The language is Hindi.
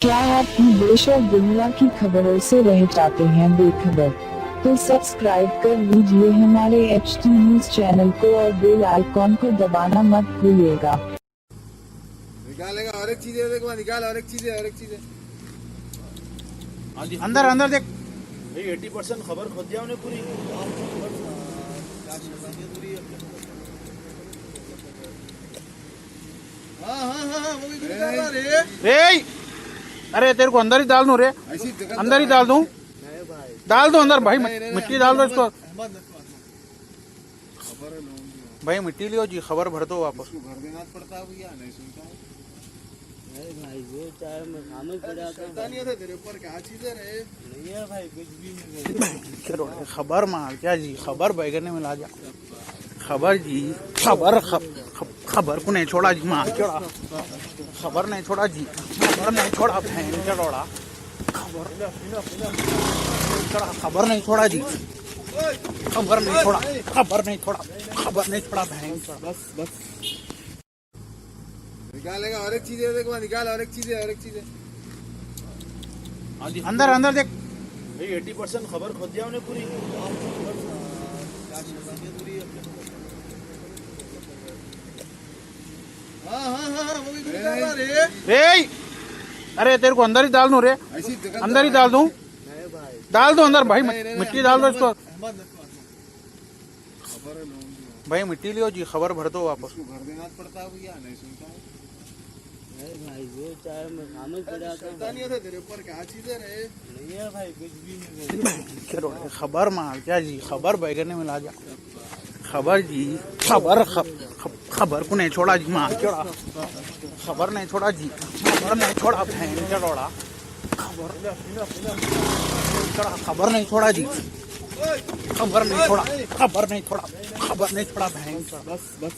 क्या आप देश और दुनिया की खबरों से रह जाते हैं बेखबर? तो सब्सक्राइब कर लीजिए हमारे HT न्यूज चैनल को और बेल आइकॉन को दबाना मत भूलिएगा। निकालेगा और एक चीज है, देखो निकाल और एक चीज है, और एक चीज है। अंदर अंदर देख भाई 80% खबर खोद दिया उन्हें पूरी। हाँ वो भी निकाल रहा रे। रे अरे तेरे को अंदर ही डाल दूं रे, ऐसी जगह अंदर ही डाल दूं, डाल दो अंदर भाई, मिट्टी डाल दो इसको खबर है लोगों की, भाई, मिट्टी लियो जी, खबर भर दो वापस। उसको भर देना पड़ता है भैया, नहीं सुनता है। अरे भाई वो चाहे मैं खाने पड़ जाता सुनता नहीं था तेरे ऊपर क्या चीज है रे। नहीं है भाई, कुछ भी नहीं चलो खबर मार क्या जी, खबर बैगन में ला जा, खबर जी, खबर को नहीं छोड़ा जी, मार छोड़ा, खबर नहीं छोड़ा जी, खबर नहीं छोड़ा, फैन चढ़ोड़ा, खबर नहीं छोड़ा जी, खबर नहीं छोड़ा, खबर नहीं छोड़ा, खबर नहीं छोड़ा, बहन बस निकालेगा और एक चीज है, देखो निकाल और एक चीज है, और एक चीज है। अंदर अंदर देख भाई 80% खबर खोद दिया उन्हें पूरी। हाँ वो भी निकाल रहा रे। रे अरे तेरे को अंदर ही डाल दूं रे, ऐसी जगह अंदर ही डाल दूं, डाल दो अंदर भाई, मिट्टी डाल दो इसको खबर है लोगों की, भाई, मिट्टी लियो जी, खबर भर दो वापस। उसको भर देना पड़ता है भैया, नहीं सुनता है। अरे भाई वो चाहे मैं खाने पड़ जाता सुनता नहीं था तेरे ऊपर क्या चीज है रे। नहीं है भाई, कुछ भी नहीं चलो खबर मार क्या जी, खबर बैगन में ला जा, खबर जी, खबर को नहीं छोड़ा जी, मार छोड़ा, खबर नहीं छोड़ा जी, खबर नहीं छोड़ा, फैन चढ़ोड़ा, खबर नहीं छोड़ा जी, खबर नहीं छोड़ा, खबर नहीं छोड़ा, खबर नहीं छोड़ा, बहन बस